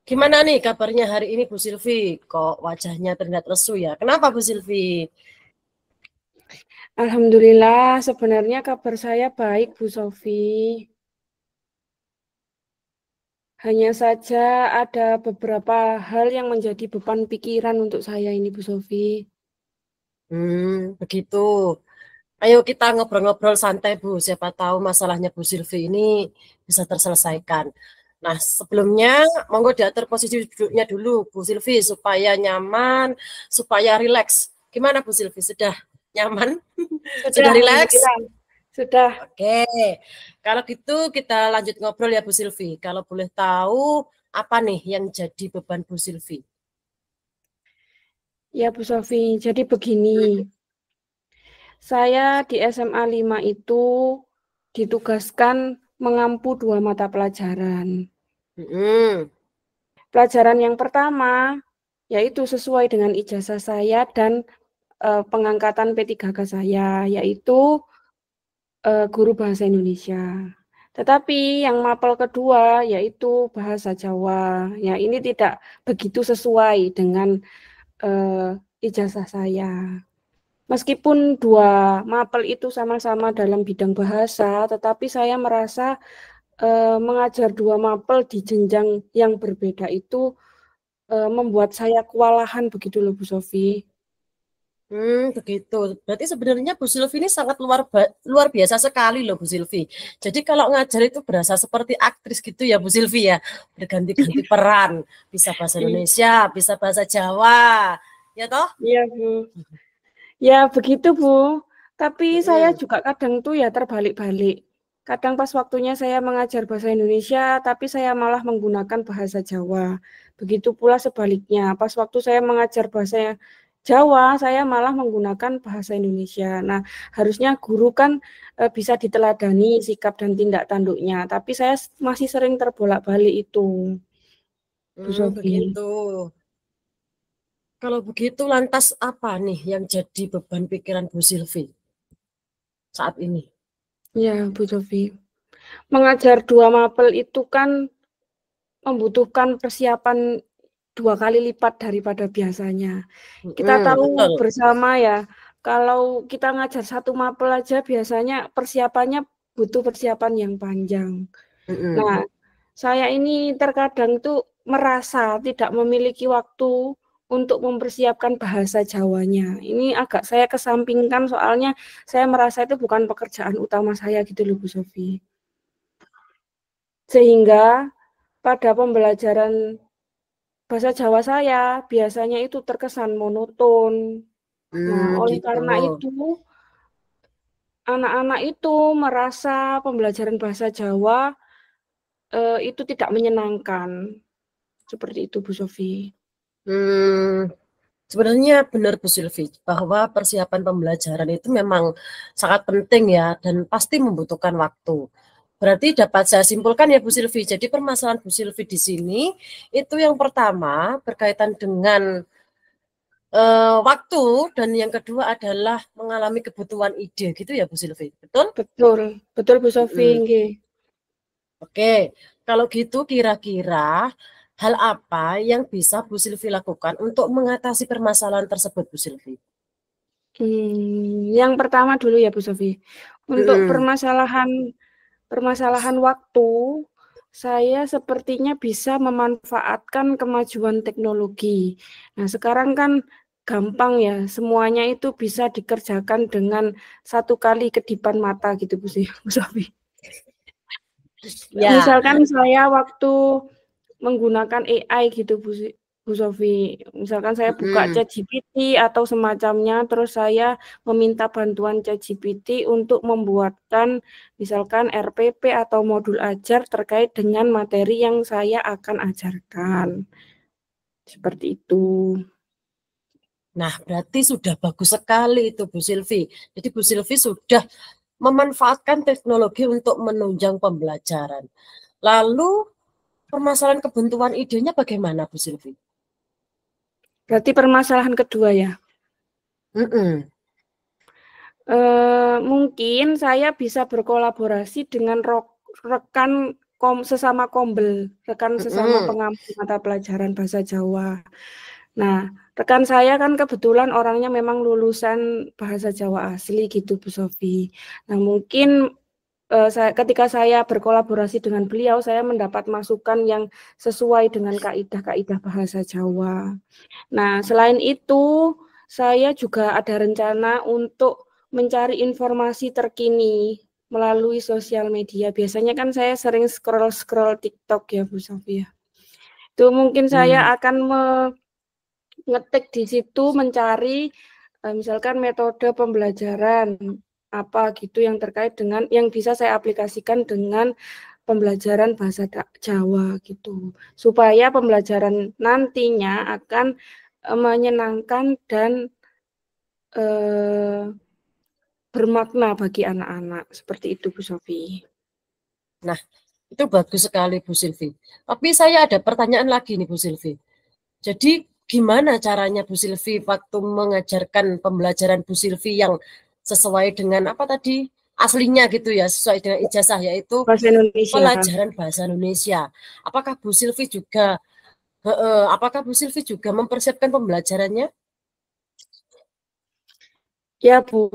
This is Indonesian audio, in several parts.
Gimana nih kabarnya hari ini Bu Silvi? Kok wajahnya terlihat lesu ya? Kenapa Bu Silvi? Alhamdulillah, sebenarnya kabar saya baik, Bu Sofi. Hanya saja ada beberapa hal yang menjadi beban pikiran untuk saya ini, Bu Sofi. Begitu. Ayo kita ngobrol-ngobrol santai Bu. Siapa tahu masalahnya Bu Silvi ini bisa terselesaikan. Nah, sebelumnya monggo diatur posisi duduknya dulu Bu Silvi supaya nyaman, supaya rileks. Gimana Bu Silvi? Sudah nyaman? Sudah, Sudah rileks? Alhamdulillah. Sudah. Oke, kalau gitu kita lanjut ngobrol ya Bu Silvi. Kalau boleh tahu apa nih yang jadi beban Bu Silvi? Ya, Bu Sofi. Jadi begini, saya di SMA 5 itu ditugaskan mengampu 2 mata pelajaran. Hmm, Pelajaran yang pertama, yaitu sesuai dengan ijazah saya dan pengangkatan P3K saya, yaitu guru bahasa Indonesia. Tetapi yang mapel kedua yaitu bahasa Jawa. Ya, ini tidak begitu sesuai dengan ijazah saya. Meskipun dua mapel itu sama-sama dalam bidang bahasa, tetapi saya merasa mengajar dua mapel di jenjang yang berbeda itu membuat saya kewalahan begitu loh, Bu Sofi. begitu. Berarti sebenarnya Bu Silvi ini sangat luar biasa sekali loh Bu Silvi. Jadi kalau ngajar itu berasa seperti aktris gitu ya Bu Silvi ya. Berganti-ganti peran. Bisa bahasa Indonesia, bisa bahasa Jawa. Ya toh? Iya, Bu. Ya, begitu, Bu. Tapi saya Mm-mm. juga kadang tuh ya terbalik-balik. Kadang pas waktunya saya mengajar bahasa Indonesia, tapi saya malah menggunakan bahasa Jawa. Begitu pula sebaliknya. Pas waktu saya mengajar bahasa Jawa, saya malah menggunakan bahasa Indonesia. Nah, harusnya guru kan bisa diteladani sikap dan tindak tanduknya. Tapi saya masih sering terbolak-balik itu, Bu Sofi. Begitu. Kalau begitu lantas apa nih yang jadi beban pikiran Bu Silvi saat ini? Ya, Bu Sofi. Mengajar dua mapel itu kan membutuhkan persiapan 2 kali lipat daripada biasanya. Kita tahu Betul. bersama ya, kalau kita ngajar satu mapel aja biasanya persiapannya butuh persiapan yang panjang. Mm-mm. Nah, saya ini terkadang tuh merasa tidak memiliki waktu untuk mempersiapkan bahasa Jawanya. Ini agak saya kesampingkan soalnya saya merasa itu bukan pekerjaan utama saya gitu loh, Bu Sofi. Sehingga pada pembelajaran bahasa Jawa saya biasanya itu terkesan monoton. Nah, oleh Gitu. karena itu, anak-anak itu merasa pembelajaran bahasa Jawa itu tidak menyenangkan. Seperti itu, Bu Sofi. Hmm, Sebenarnya benar Bu Silvi bahwa persiapan pembelajaran itu memang sangat penting ya dan pasti membutuhkan waktu. Berarti dapat saya simpulkan ya Bu Silvi. Jadi permasalahan Bu Silvi di sini itu yang pertama berkaitan dengan waktu dan yang kedua adalah mengalami kebutuhan ide gitu ya Bu Silvi. Betul? Betul, betul Bu Sofi. Mm. Nggih. Oke, kalau gitu kira-kira hal apa yang bisa Bu Silvi lakukan untuk mengatasi permasalahan tersebut Bu Silvi? Yang pertama dulu ya Bu Sofi. Untuk Mm. permasalahan waktu, saya sepertinya bisa memanfaatkan kemajuan teknologi. Nah, sekarang kan gampang ya, semuanya itu bisa dikerjakan dengan 1 kali kedipan mata gitu Bu Sofi. Ya. Misalkan saya waktu menggunakan AI gitu Bu Sofi. Misalkan saya buka Mm. ChatGPT atau semacamnya, terus saya meminta bantuan ChatGPT untuk membuatkan misalkan RPP atau modul ajar terkait dengan materi yang saya akan ajarkan. Seperti itu. Nah, berarti sudah bagus sekali itu Bu Silvi. Jadi Bu Silvi sudah memanfaatkan teknologi untuk menunjang pembelajaran. Lalu permasalahan kebuntuan idenya bagaimana Bu Silvi? Berarti permasalahan kedua ya. Mm-mm. Mungkin saya bisa berkolaborasi dengan rekan sesama kombel, rekan sesama pengampu mata pelajaran bahasa Jawa. Nah, rekan saya kan kebetulan orangnya memang lulusan bahasa Jawa asli gitu, Bu Sofi. Nah, mungkin ketika saya berkolaborasi dengan beliau, saya mendapat masukan yang sesuai dengan kaidah-kaidah bahasa Jawa. Nah, selain itu, saya juga ada rencana untuk mencari informasi terkini melalui sosial media. Biasanya kan saya sering scroll-scroll TikTok ya, Bu Sofia. Itu mungkin saya akan ngetik di situ mencari misalkan metode pembelajaran apa gitu yang terkait dengan yang bisa saya aplikasikan dengan pembelajaran bahasa Jawa gitu. Supaya pembelajaran nantinya akan menyenangkan dan bermakna bagi anak-anak. Seperti itu, Bu Sofi. Nah, itu bagus sekali Bu Silvi. Tapi saya ada pertanyaan lagi nih Bu Silvi. Jadi gimana caranya Bu Silvi waktu mengajarkan pembelajaran Bu Silvi yang sesuai dengan apa tadi aslinya gitu ya, sesuai dengan ijazah yaitu Bahasa Indonesia. pelajaran bahasa Indonesia. Apakah Bu Silvi juga mempersiapkan pembelajarannya? Ya, Bu.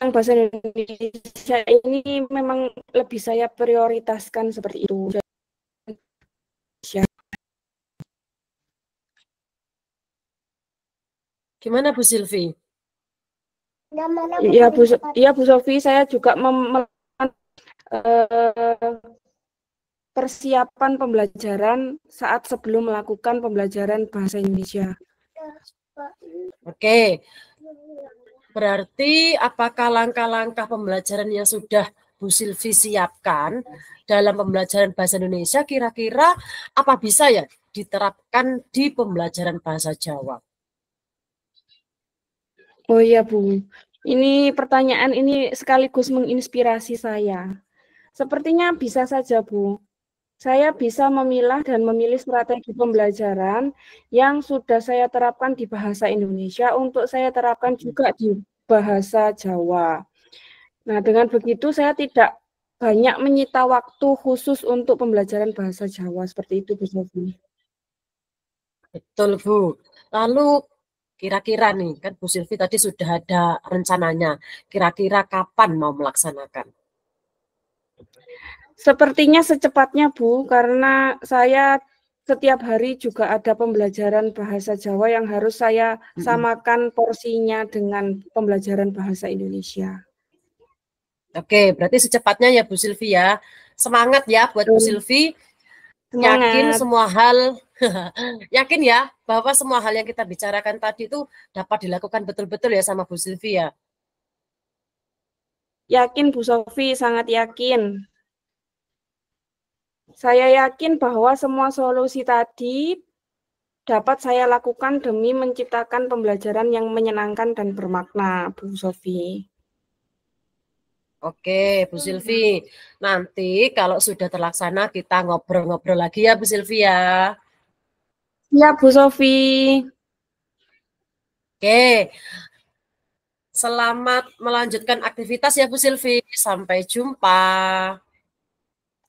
Bahasa Indonesia ini memang lebih saya prioritaskan seperti itu. Gimana Bu Silvi? Ya Bu Sofi, saya juga persiapan pembelajaran saat sebelum melakukan pembelajaran bahasa Indonesia. Oke. Berarti apakah langkah-langkah pembelajaran yang sudah Bu Silvi siapkan dalam pembelajaran bahasa Indonesia kira-kira apa bisa ya diterapkan di pembelajaran bahasa Jawa? Oh iya Bu, ini pertanyaan ini sekaligus menginspirasi saya. Sepertinya bisa saja Bu. Saya bisa memilah dan memilih strategi pembelajaran yang sudah saya terapkan di bahasa Indonesia untuk saya terapkan juga di bahasa Jawa. Nah, dengan begitu saya tidak banyak menyita waktu khusus untuk pembelajaran bahasa Jawa. Seperti itu, Bu Sofi. Betul Bu. Lalu kira-kira nih, kan Bu Silvi tadi sudah ada rencananya. Kira-kira kapan mau melaksanakan? Sepertinya secepatnya, Bu, karena saya setiap hari juga ada pembelajaran bahasa Jawa yang harus saya samakan porsinya dengan pembelajaran bahasa Indonesia. Oke, berarti secepatnya ya Bu Silvi ya. Semangat ya buat Bu Silvi. Yakin semua hal, yakin ya bahwa semua hal yang kita bicarakan tadi itu dapat dilakukan betul-betul ya sama Bu Silvi ya. Yakin Bu Sofi, sangat yakin. Saya yakin bahwa semua solusi tadi dapat saya lakukan demi menciptakan pembelajaran yang menyenangkan dan bermakna, Bu Sofi. Oke, Bu Silvi. Nanti kalau sudah terlaksana kita ngobrol-ngobrol lagi ya Bu Silvi ya. Ya, Bu Sofi. Oke. Selamat melanjutkan aktivitas ya Bu Silvi. Sampai jumpa.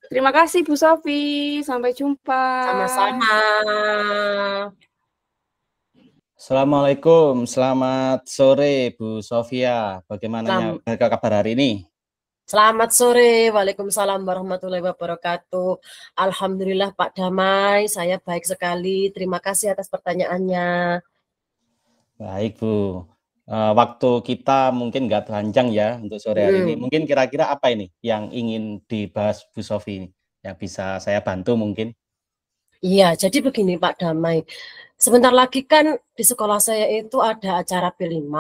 Terima kasih Bu Sofi. Sampai jumpa. Sama-sama. Assalamualaikum, selamat sore Bu Sofia. Bagaimana kabar hari ini? Selamat sore, Waalaikumsalam warahmatullahi wabarakatuh. Alhamdulillah Pak Damai, saya baik sekali. Terima kasih atas pertanyaannya. Baik Bu, waktu kita mungkin nggak panjang ya untuk sore hari ini. Mungkin kira-kira apa ini yang ingin dibahas Bu Sofi yang bisa saya bantu mungkin? Iya, jadi begini Pak Damai. Sebentar lagi kan di sekolah saya itu ada acara P5.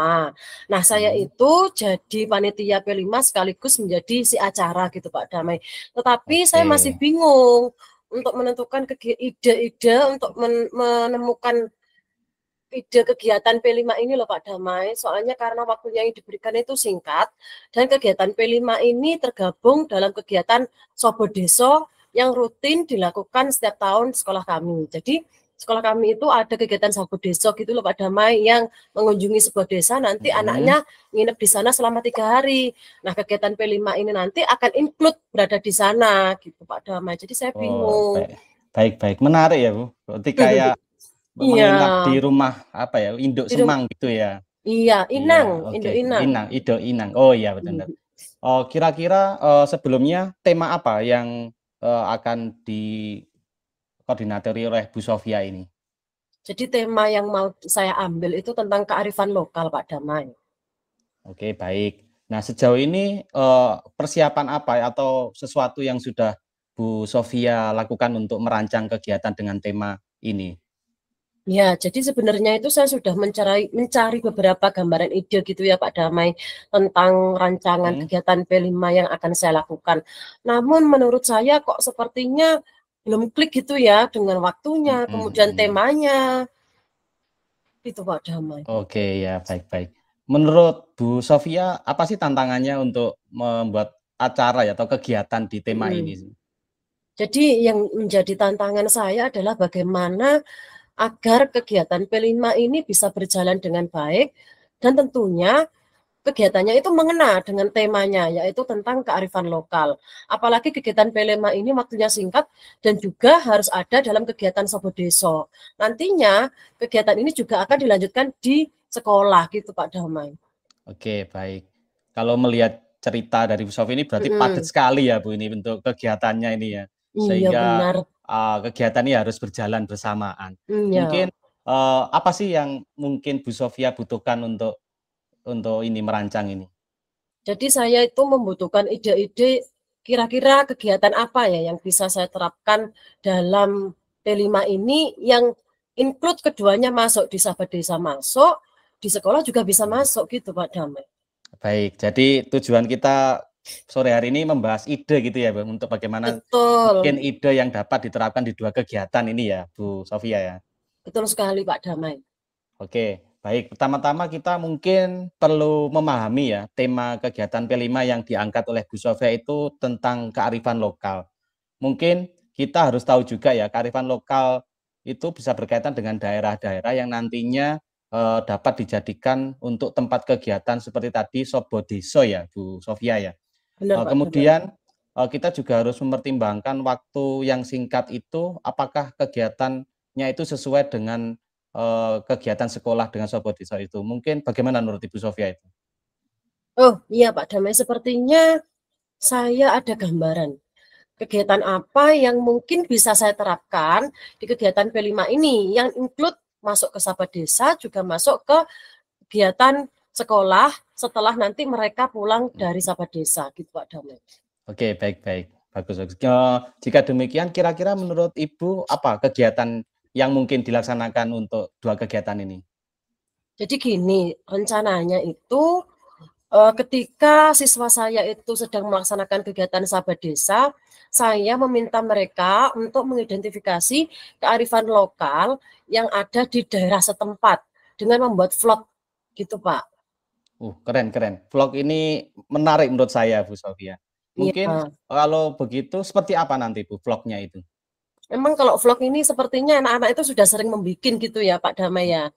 Nah, saya itu jadi panitia P5 sekaligus menjadi si acara gitu Pak Damai. Tetapi saya masih bingung untuk menentukan ide-ide untuk menemukan ide kegiatan P5 ini loh Pak Damai. Soalnya karena waktunya yang diberikan itu singkat dan kegiatan P5 ini tergabung dalam kegiatan Sobo Deso yang rutin dilakukan setiap tahun sekolah kami. Jadi sekolah kami itu ada kegiatan sahabat desa gitu loh Pak Damai, yang mengunjungi sebuah desa, nanti anaknya nginep di sana selama 3 hari. Nah, kegiatan P5 ini nanti akan include berada di sana gitu Pak Damai. Jadi saya bingung. Baik, menarik ya Bu. Berarti kayak menginap di rumah apa ya, induk semang gitu ya. Iya, Inang, okay. Induk Inang. Oh iya benar. Kira-kira sebelumnya tema apa yang akan dikoordinatori oleh Bu Sofia ini? Jadi tema yang mau saya ambil itu tentang kearifan lokal Pak Damai. Oke, baik. Nah, sejauh ini persiapan apa atau sesuatu yang sudah Bu Sofia lakukan untuk merancang kegiatan dengan tema ini? Ya, jadi sebenarnya itu saya sudah mencari beberapa gambaran ide gitu ya Pak Damai, tentang rancangan kegiatan P5 yang akan saya lakukan. Namun menurut saya kok sepertinya belum klik gitu ya dengan waktunya, kemudian temanya. Itu Pak Damai. Oke ya, baik. Menurut Bu Sofia, apa sih tantangannya untuk membuat acara ya atau kegiatan di tema ini? Jadi yang menjadi tantangan saya adalah bagaimana agar kegiatan P5 ini bisa berjalan dengan baik, dan tentunya kegiatannya itu mengena dengan temanya, yaitu tentang kearifan lokal. Apalagi kegiatan P5 ini waktunya singkat dan juga harus ada dalam kegiatan Sobo Deso. Nantinya kegiatan ini juga akan dilanjutkan di sekolah gitu Pak Damai. Oke, baik. Kalau melihat cerita dari Bu Sofi ini berarti padat sekali ya Bu ini untuk kegiatannya ini ya. Sehingga benar. Kegiatan ini harus berjalan bersamaan. Iya. Mungkin apa sih yang mungkin Bu Sofia butuhkan untuk ini merancang ini? Jadi saya itu membutuhkan ide-ide kira-kira kegiatan apa ya yang bisa saya terapkan dalam P5 ini yang include keduanya masuk, di sahabat desa masuk, di sekolah juga bisa masuk gitu Pak Damai. Baik, jadi tujuan kita sore hari ini membahas ide gitu ya Bu, untuk bagaimana mungkin ide yang dapat diterapkan di 2 kegiatan ini ya Bu Sofia ya. Betul sekali Pak Damai. Oke, baik. Pertama-tama kita mungkin perlu memahami ya tema kegiatan P5 yang diangkat oleh Bu Sofia itu tentang kearifan lokal. Mungkin kita harus tahu juga ya kearifan lokal itu bisa berkaitan dengan daerah-daerah yang nantinya dapat dijadikan untuk tempat kegiatan seperti tadi Sobo Deso ya Bu Sofia ya. Benar, Pak, kemudian kita juga harus mempertimbangkan waktu yang singkat itu apakah kegiatannya itu sesuai dengan kegiatan sekolah dengan Sobo Deso itu. Mungkin bagaimana menurut Ibu Sofia itu? Oh iya Pak Damai, sepertinya saya ada gambaran kegiatan apa yang mungkin bisa saya terapkan di kegiatan P5 ini yang include masuk ke sahabat desa, juga masuk ke kegiatan sekolah setelah nanti mereka pulang dari sahabat desa gitu Pak Damai. Oke, baik. Bagus. Jika demikian, kira-kira menurut Ibu apa kegiatan yang mungkin dilaksanakan untuk 2 kegiatan ini? Jadi gini, rencananya itu ketika siswa saya itu sedang melaksanakan kegiatan sahabat desa, saya meminta mereka untuk mengidentifikasi kearifan lokal yang ada di daerah setempat dengan membuat vlog gitu Pak. Keren. Vlog ini menarik menurut saya Bu Sofia. Mungkin kalau begitu seperti apa nanti Bu vlognya itu? Memang kalau vlog ini sepertinya anak-anak itu sudah sering membikin gitu ya Pak Damai ya.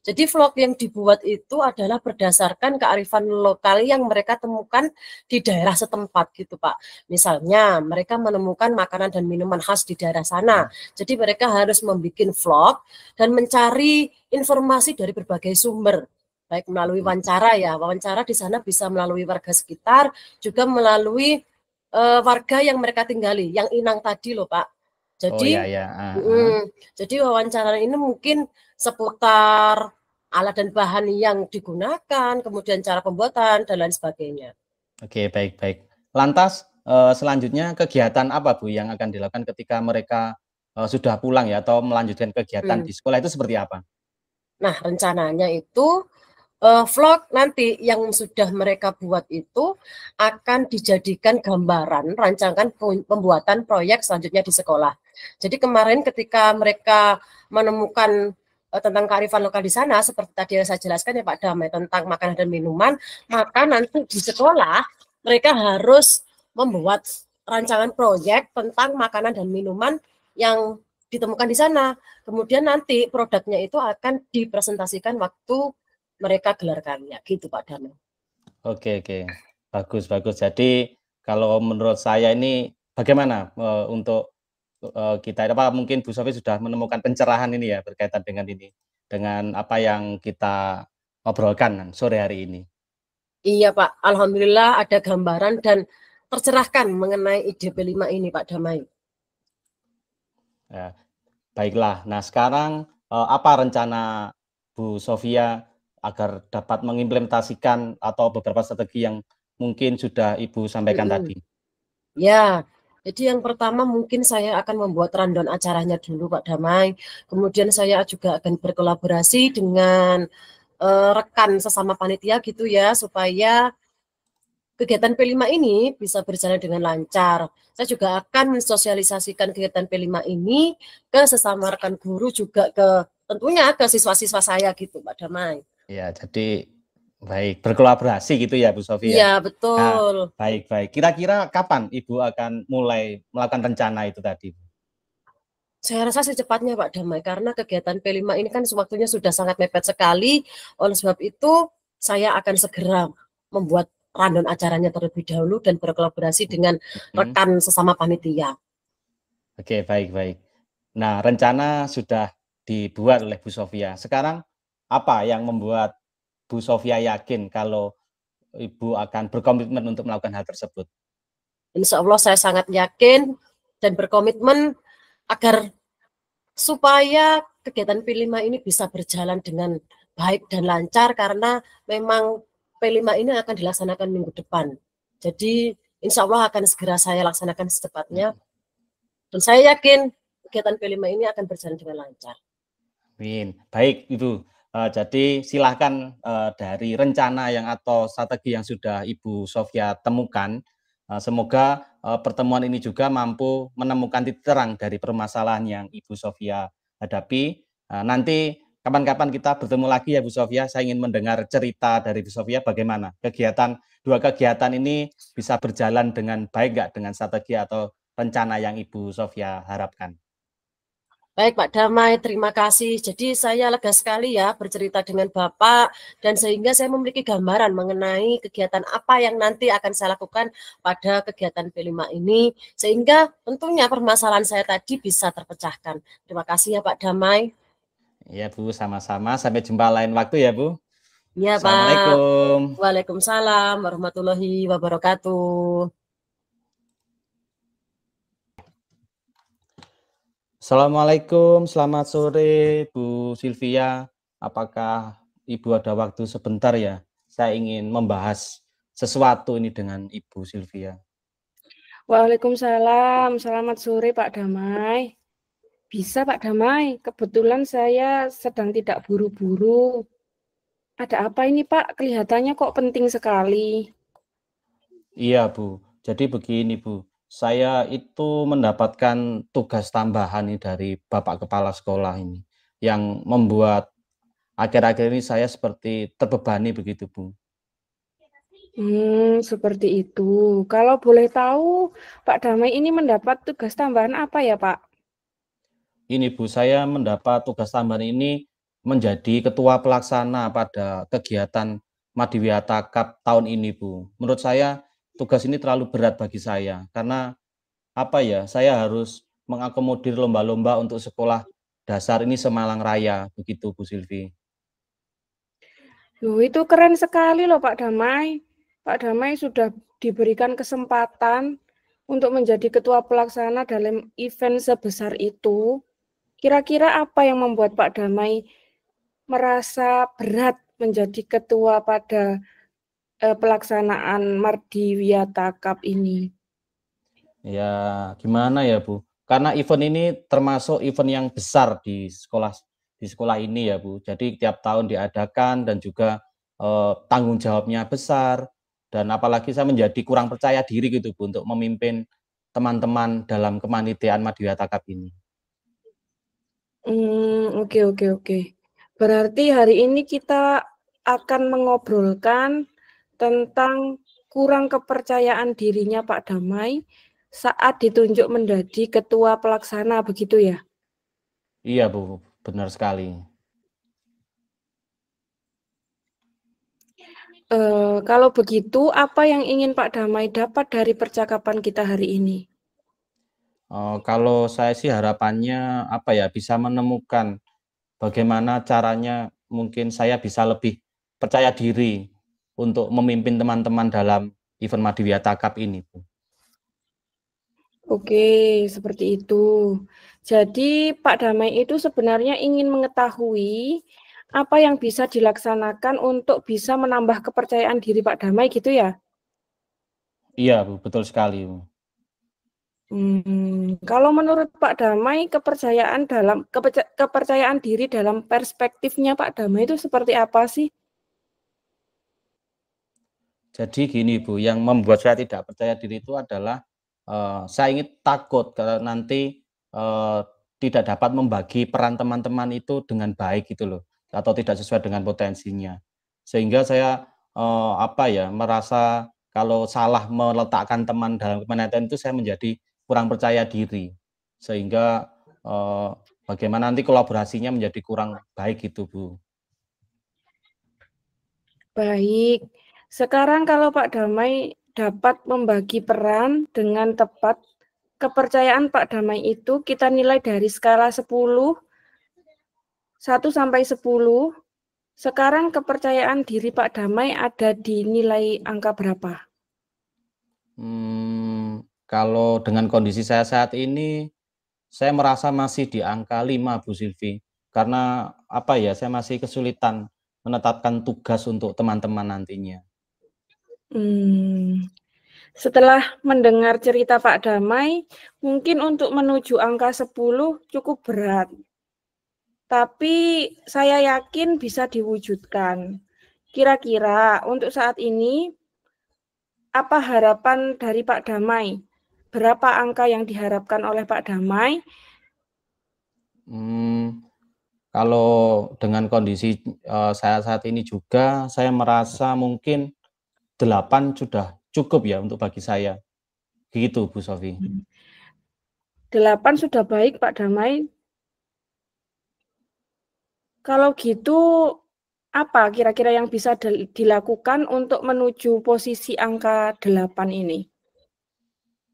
Jadi vlog yang dibuat itu adalah berdasarkan kearifan lokal yang mereka temukan di daerah setempat gitu Pak. Misalnya mereka menemukan makanan dan minuman khas di daerah sana. Jadi mereka harus membuat vlog dan mencari informasi dari berbagai sumber. Baik melalui wawancara ya. Wawancara di sana bisa melalui warga sekitar, juga melalui warga yang mereka tinggali, yang Inang tadi loh Pak. Jadi, jadi wawancara ini mungkin seputar alat dan bahan yang digunakan, kemudian cara pembuatan dan lain sebagainya. Oke, baik. Lantas selanjutnya kegiatan apa Bu yang akan dilakukan ketika mereka sudah pulang ya atau melanjutkan kegiatan di sekolah itu seperti apa? Nah, rencananya itu vlog nanti yang sudah mereka buat itu akan dijadikan gambaran rancangan pembuatan proyek selanjutnya di sekolah. Jadi kemarin ketika mereka menemukan tentang kearifan lokal di sana, seperti tadi yang saya jelaskan ya Pak Damai, tentang makanan dan minuman, maka nanti di sekolah mereka harus membuat rancangan proyek tentang makanan dan minuman yang ditemukan di sana. Kemudian nanti produknya itu akan dipresentasikan waktu mereka gelar karya, gitu Pak Damai. Oke, bagus. Jadi kalau menurut saya ini bagaimana untuk kita apa mungkin Bu Sofi sudah menemukan pencerahan ini ya berkaitan dengan ini, dengan apa yang kita obrolkan sore hari ini. Iya Pak, alhamdulillah ada gambaran dan tercerahkan mengenai ide P5 ini Pak Damai. Ya, baiklah. Nah sekarang apa rencana Bu Sofia agar dapat mengimplementasikan atau beberapa strategi yang mungkin sudah Ibu sampaikan tadi? Ya, jadi yang pertama mungkin saya akan membuat rundown acaranya dulu Pak Damai. Kemudian saya juga akan berkolaborasi dengan rekan sesama panitia gitu ya, supaya kegiatan P5 ini bisa berjalan dengan lancar. Saya juga akan mensosialisasikan kegiatan P5 ini ke sesama rekan guru, juga ke tentunya ke siswa-siswa saya gitu Pak Damai. Ya, jadi baik, berkolaborasi gitu ya Bu Sofi ya? Iya, betul. Nah, baik. Kira-kira kapan Ibu akan mulai melakukan rencana itu tadi? Saya rasa secepatnya Pak Damai, karena kegiatan P5 ini kan waktunya sudah sangat mepet sekali. Oleh sebab itu, saya akan segera membuat rundown acaranya terlebih dahulu dan berkolaborasi dengan rekan sesama panitia. Oke, baik. Nah, rencana sudah dibuat oleh Bu Sofia. Sekarang apa yang membuat Bu Sofia yakin kalau Ibu akan berkomitmen untuk melakukan hal tersebut? Insya Allah saya sangat yakin dan berkomitmen agar supaya kegiatan P5 ini bisa berjalan dengan baik dan lancar, karena memang P5 ini akan dilaksanakan minggu depan. Jadi insya Allah akan segera saya laksanakan secepatnya. Dan saya yakin kegiatan P5 ini akan berjalan dengan lancar. Amin. Baik, Ibu. Jadi silahkan dari rencana atau strategi yang sudah Ibu Sofia temukan, semoga pertemuan ini juga mampu menemukan titik terang dari permasalahan yang Ibu Sofia hadapi. Nanti kapan-kapan kita bertemu lagi ya Bu Sofia. Saya ingin mendengar cerita dari Bu Sofia bagaimana dua kegiatan ini bisa berjalan dengan baik nggak dengan strategi atau rencana yang Ibu Sofia harapkan. Baik Pak Damai, terima kasih. Jadi saya lega sekali ya bercerita dengan Bapak, dan sehingga saya memiliki gambaran mengenai kegiatan apa yang nanti akan saya lakukan pada kegiatan P5 ini, sehingga tentunya permasalahan saya tadi bisa terpecahkan. Terima kasih ya Pak Damai. Ya Bu, sama-sama. Sampai jumpa lain waktu ya Bu. Ya Pak. Assalamualaikum. Waalaikumsalam warahmatullahi wabarakatuh. Assalamualaikum, selamat sore Bu Sylvia. Apakah Ibu ada waktu sebentar ya? Saya ingin membahas sesuatu ini dengan Ibu Sylvia. Waalaikumsalam, selamat sore Pak Damai. Bisa Pak Damai, kebetulan saya sedang tidak buru-buru. Ada apa ini Pak? Kelihatannya kok penting sekali. Iya Bu, jadi begini Bu. Saya itu mendapatkan tugas tambahan nih dari Bapak Kepala Sekolah ini, yang membuat akhir-akhir ini saya seperti terbebani begitu Bu. Seperti itu. Kalau boleh tahu, Pak Damai ini mendapat tugas tambahan apa ya Pak? Ini Bu, saya mendapat tugas tambahan ini menjadi ketua pelaksana pada kegiatan Madiwiyata Cup tahun ini Bu. Menurut saya tugas ini terlalu berat bagi saya, karena apa ya, saya harus mengakomodir lomba-lomba untuk sekolah dasar ini Semalang Raya, begitu Bu Sylvie. Loh, itu keren sekali loh Pak Damai. Pak Damai sudah diberikan kesempatan untuk menjadi ketua pelaksana dalam event sebesar itu. Kira-kira apa yang membuat Pak Damai merasa berat menjadi ketua pada pelaksanaan Madiwiyata Cup ini? Ya, gimana ya Bu? Karena event ini termasuk event yang besar di sekolah ini ya Bu. Jadi tiap tahun diadakan dan juga tanggung jawabnya besar, dan apalagi saya menjadi kurang percaya diri gitu Bu untuk memimpin teman-teman dalam kepanitiaan Madiwiyata Cup ini. Oke. Berarti hari ini kita akan mengobrolkan tentang kurang kepercayaan dirinya Pak Damai saat ditunjuk menjadi ketua pelaksana, begitu ya? Iya Bu, benar sekali. Kalau begitu, apa yang ingin Pak Damai dapat dari percakapan kita hari ini? Kalau saya sih harapannya apa ya, bisa menemukan bagaimana caranya mungkin saya bisa lebih percaya diri untuk memimpin teman-teman dalam event Madiwiyata Cup ini, Bu. Oke, seperti itu. Jadi Pak Damai itu sebenarnya ingin mengetahui apa yang bisa dilaksanakan untuk bisa menambah kepercayaan diri Pak Damai gitu ya? Iya Bu, betul sekali Bu. Kalau menurut Pak Damai, kepercayaan diri dalam perspektifnya Pak Damai itu seperti apa sih? Jadi gini Bu, yang membuat saya tidak percaya diri itu adalah saya ingin takut kalau nanti tidak dapat membagi peran teman-teman itu dengan baik gitu loh, atau tidak sesuai dengan potensinya. Sehingga saya apa ya, merasa kalau salah meletakkan teman dalam kepanitiaan itu saya menjadi kurang percaya diri. Sehingga bagaimana nanti kolaborasinya menjadi kurang baik gitu Bu. Baik, sekarang kalau Pak Damai dapat membagi peran dengan tepat, kepercayaan Pak Damai itu kita nilai dari skala 10, 1 sampai 10. Sekarang kepercayaan diri Pak Damai ada di nilai angka berapa? Kalau dengan kondisi saya saat ini, saya merasa masih di angka 5 Bu Silvi. Karena apa ya, saya masih kesulitan menetapkan tugas untuk teman-teman nantinya. Setelah mendengar cerita Pak Damai, mungkin untuk menuju angka 10 cukup berat. Tapi saya yakin bisa diwujudkan. Kira-kira untuk saat ini, apa harapan dari Pak Damai? Berapa angka yang diharapkan oleh Pak Damai? Kalau dengan kondisi saya saat ini juga, saya merasa mungkin 8 sudah cukup ya untuk bagi saya. Gitu Bu Sofi. 8 sudah baik Pak Damai. Kalau gitu, apa kira-kira yang bisa dilakukan untuk menuju posisi angka 8 ini?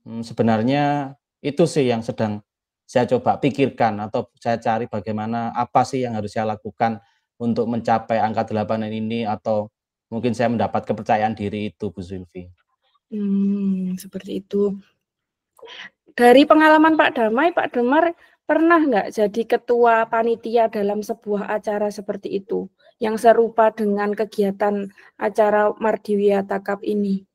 Sebenarnya itu sih yang sedang saya coba pikirkan atau saya cari bagaimana apa sih yang harus saya lakukan untuk mencapai angka 8 ini atau mungkin saya mendapat kepercayaan diri itu Bu Zulfi. Seperti itu. Dari pengalaman Pak Damai pernah nggak jadi ketua panitia dalam sebuah acara seperti itu, yang serupa dengan kegiatan acara Madiwiyata Cup ini?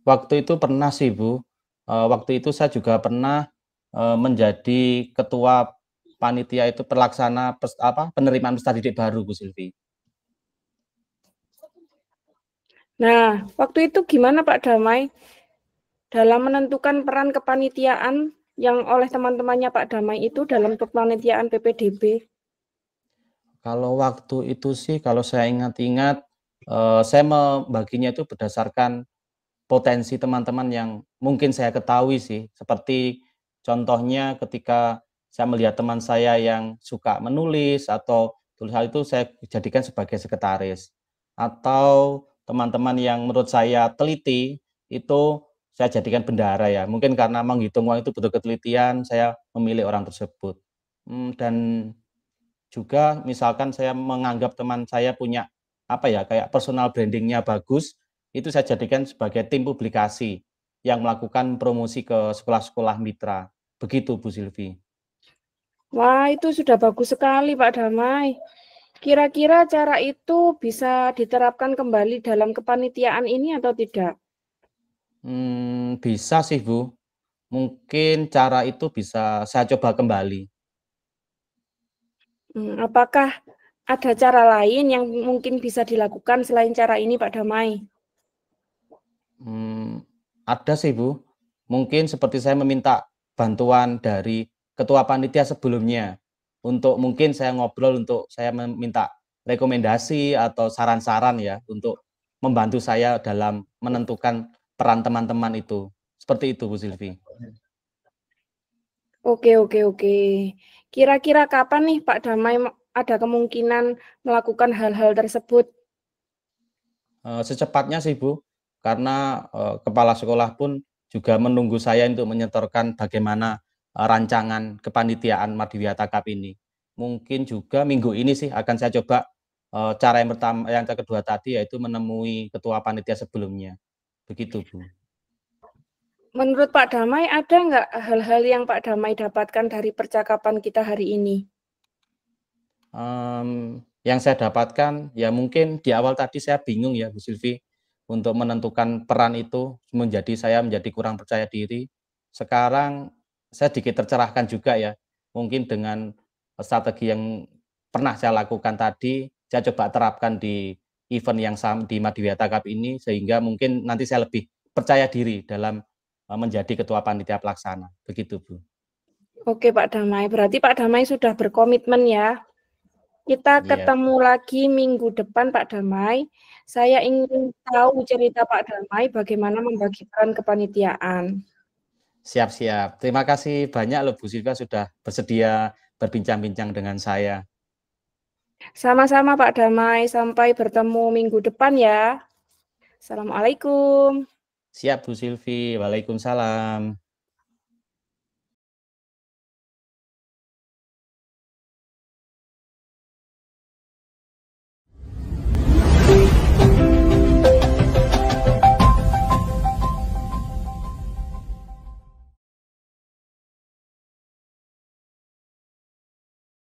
Waktu itu pernah sih Bu. Waktu itu saya juga pernah menjadi ketua panitia itu pelaksana penerimaan peserta didik baru Bu Silvi. Nah, waktu itu gimana Pak Damai dalam menentukan peran kepanitiaan yang oleh teman-temannya Pak Damai itu dalam kepanitiaan PPDB? Kalau waktu itu sih, kalau saya ingat-ingat, saya membaginya itu berdasarkan potensi teman-teman yang mungkin saya ketahui sih. Seperti contohnya ketika saya melihat teman saya yang suka menulis atau tulisan itu saya jadikan sebagai sekretaris. Atau teman-teman yang menurut saya teliti, itu saya jadikan bendahara ya. Mungkin karena menghitung uang itu butuh ketelitian, saya memilih orang tersebut. Dan juga misalkan saya menganggap teman saya punya apa ya, kayak personal brandingnya bagus, itu saya jadikan sebagai tim publikasi yang melakukan promosi ke sekolah-sekolah mitra. Begitu Bu Silvi. Wah, itu sudah bagus sekali Pak Damai. Kira-kira cara itu bisa diterapkan kembali dalam kepanitiaan ini atau tidak? Bisa sih Bu. Mungkin cara itu bisa saya coba kembali. Apakah ada cara lain yang mungkin bisa dilakukan selain cara ini Pak Damai? Ada sih Bu. Mungkin seperti saya meminta bantuan dari ketua panitia sebelumnya. Untuk mungkin saya ngobrol untuk saya meminta rekomendasi atau saran-saran ya untuk membantu saya dalam menentukan peran teman-teman itu. Seperti itu Bu Silvi. Oke. Kira-kira kapan nih Pak Damai ada kemungkinan melakukan hal-hal tersebut? Secepatnya sih Bu, karena kepala sekolah pun juga menunggu saya untuk menyetorkan bagaimana rancangan kepanitiaan Madhiwiyata Cup ini. Mungkin juga minggu ini sih akan saya coba cara yang pertama, yang kedua tadi yaitu menemui ketua panitia sebelumnya. Begitu Bu. Menurut Pak Damai, ada nggak hal-hal yang Pak Damai dapatkan dari percakapan kita hari ini? Yang saya dapatkan ya mungkin di awal tadi saya bingung ya Bu Silvi untuk menentukan peran itu saya menjadi kurang percaya diri. Sekarang saya sedikit tercerahkan juga ya. Mungkin dengan strategi yang pernah saya lakukan tadi, saya coba terapkan di event yang di Madhiwiyata Cup ini sehingga mungkin nanti saya lebih percaya diri dalam menjadi ketua panitia pelaksana. Begitu Bu. Oke Pak Damai, berarti Pak Damai sudah berkomitmen ya. Kita Iya. ketemu lagi minggu depan Pak Damai. Saya ingin tahu cerita Pak Damai bagaimana membagi peran kepanitiaan. Siap. Terima kasih banyak loh Bu Silvia sudah bersedia berbincang-bincang dengan saya. Sama-sama Pak Damai, sampai bertemu minggu depan ya. Assalamualaikum. Siap Bu Silvi, waalaikumsalam.